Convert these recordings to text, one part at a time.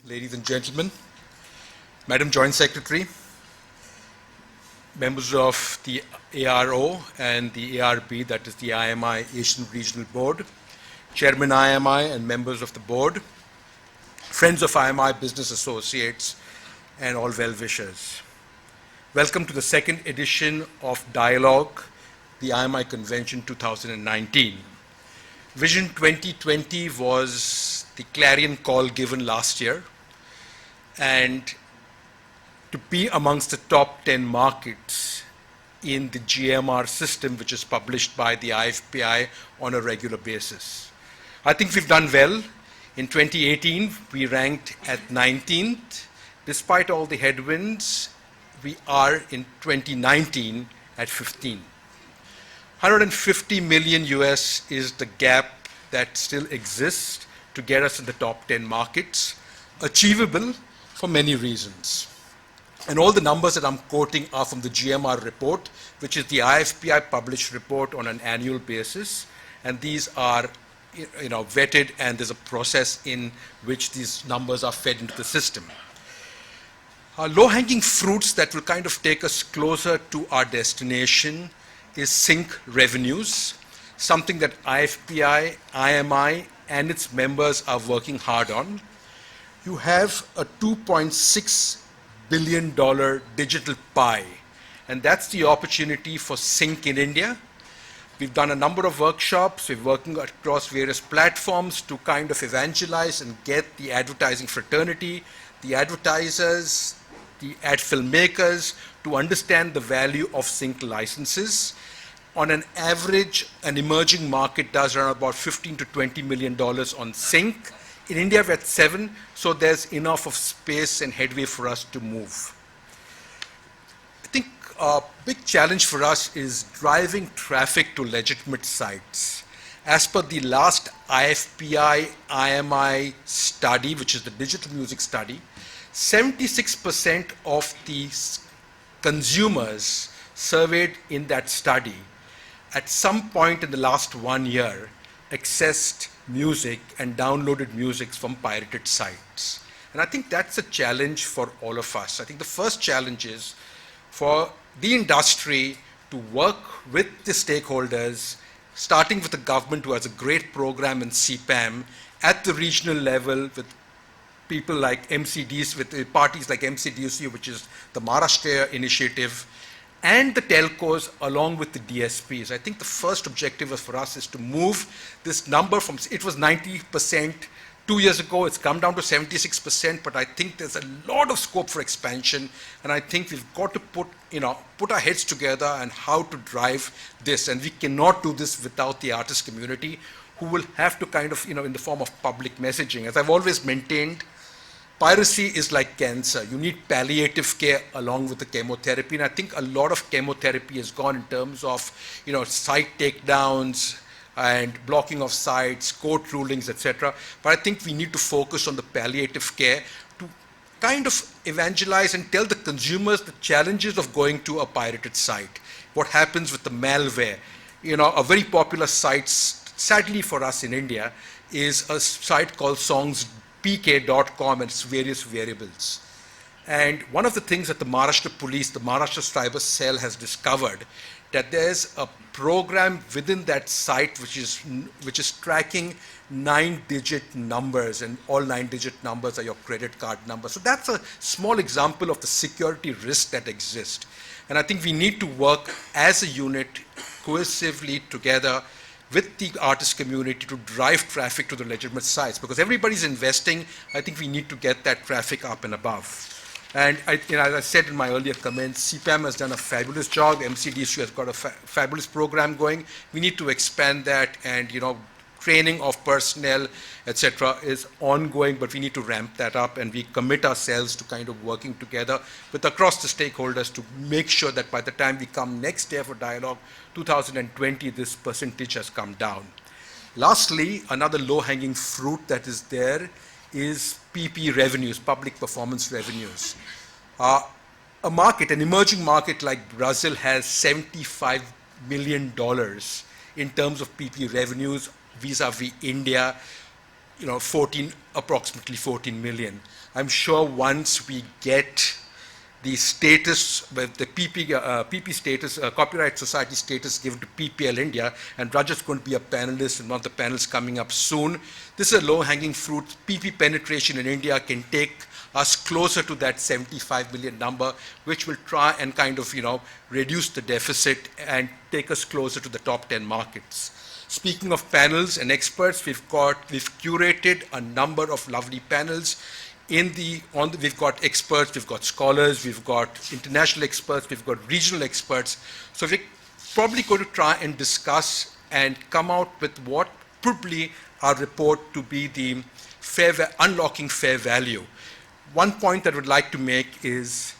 ladies and gentlemen, Madam Joint Secretary, members of the ARO and the ARB, that is the IMI Asian Regional Board, Chairman IMI and members of the board, friends of IMI Business Associates, and all well-wishers. Welcome to the second edition of Dialogue, the IMI Convention 2019. Vision 2020 was the clarion call given last year, and to be amongst the top 10 markets in the GMR system, which is published by the IFPI on a regular basis. I think we've done well. In 2018, we ranked at 19th. Despite all the headwinds, we are in 2019 at 15. 150 million US is the gap that still exists to get us in the top 10 markets, achievable for many reasons. And all the numbers that I'm quoting are from the GMR report, which is the IFPI published report on an annual basis. And these are vetted, and there's a process in which these numbers are fed into the system. Low-hanging fruits that will kind of take us closer to our destination is sync revenues, something that IFPI, IMI, and its members are working hard on. You have a $2.6 billion digital pie, and that's the opportunity for sync in India. We've done a number of workshops. We're working across various platforms to kind of evangelize and get the advertising fraternity, the advertisers, the ad filmmakers to understand the value of sync licenses. On an average, an emerging market does around about $15 to $20 million on sync. In India, we're at 7, so there's enough of space and headway for us to move. I think a big challenge for us is driving traffic to legitimate sites. As per the last IFPI IMI study, which is the digital music study, 76% of the consumers surveyed in that study at some point in the last 1 year accessed music and downloaded music from pirated sites. And I think that's a challenge for all of us. I think the first challenge is for the industry to work with the stakeholders, starting with the government, who has a great program in CPAM, at the regional level with people like MCDs, with parties like MCDC, which is the Maharashtra initiative, and the telcos along with the DSPs. I think the first objective for us is to move this number from, it was 90% 2 years ago, it's come down to 76%, but I think there's a lot of scope for expansion, and I think we've got to put our heads together on how to drive this, and we cannot do this without the artist community, who will have to kind of, in the form of public messaging. As I've always maintained, piracy is like cancer. You need palliative care along with the chemotherapy. And I think a lot of chemotherapy has gone in terms of, site takedowns and blocking of sites, court rulings, etc. But I think we need to focus on the palliative care to kind of evangelize and tell the consumers the challenges of going to a pirated site. What happens with the malware. A very popular site, sadly for us in India, is a site called songspk.com and its various variables. And one of the things that the Maharashtra police, the Maharashtra cyber cell, has discovered, that there's a program within that site which is tracking 9-digit numbers, and all 9-digit numbers are your credit card number. So that's a small example of the security risk that exists. And I think we need to work as a unit, cohesively together, with the artist community to drive traffic to the legitimate sites, because everybody's investing. I think we need to get that traffic up and above. And as I said in my earlier comments, CPAM has done a fabulous job. MCDC has got a fabulous program going. We need to expand that, and training of personnel, etc., is ongoing, but we need to ramp that up, and we commit ourselves to kind of working together with across the stakeholders to make sure that by the time we come next year for Dialogue 2020, this percentage has come down. Lastly, another low-hanging fruit that is there is PP revenues, public performance revenues. An emerging market like Brazil has $75 million in terms of PP revenues vis-a-vis India. approximately 14 million. I'm sure once we get the status, with the PP status, Copyright Society status given to PPL India, and Rajat's going to be a panelist in one of the panels coming up soon. This is a low-hanging fruit. PP penetration in India can take us closer to that 75 million number, which will try and kind of, reduce the deficit and take us closer to the top 10 markets. Speaking of panels and experts, we've curated a number of lovely panels. We've got experts, we've got scholars, we've got international experts, we've got regional experts. So we're probably going to try and discuss and come out with what probably our report to be the unlocking fair value. One point that I would like to make is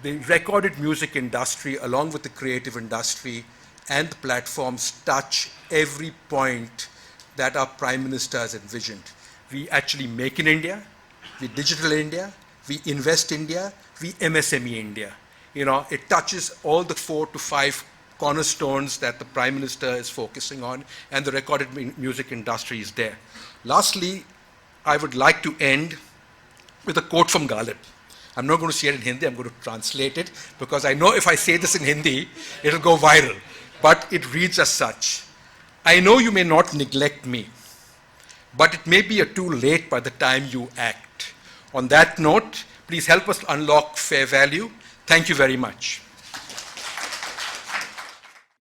the recorded music industry, along with the creative industry and the platforms, touch every point that our Prime Minister has envisioned. We actually make in India, we digital India, we invest India, we MSME India. It touches all the 4 to 5 cornerstones that the Prime Minister is focusing on, and the recorded music industry is there. Lastly, I would like to end with a quote from Ghalib. I'm not going to say it in Hindi, I'm going to translate it, because I know if I say this in Hindi, it'll go viral. But it reads as such: I know you may not neglect me, but it may be too late by the time you act. On that note, please help us unlock fair value. Thank you very much.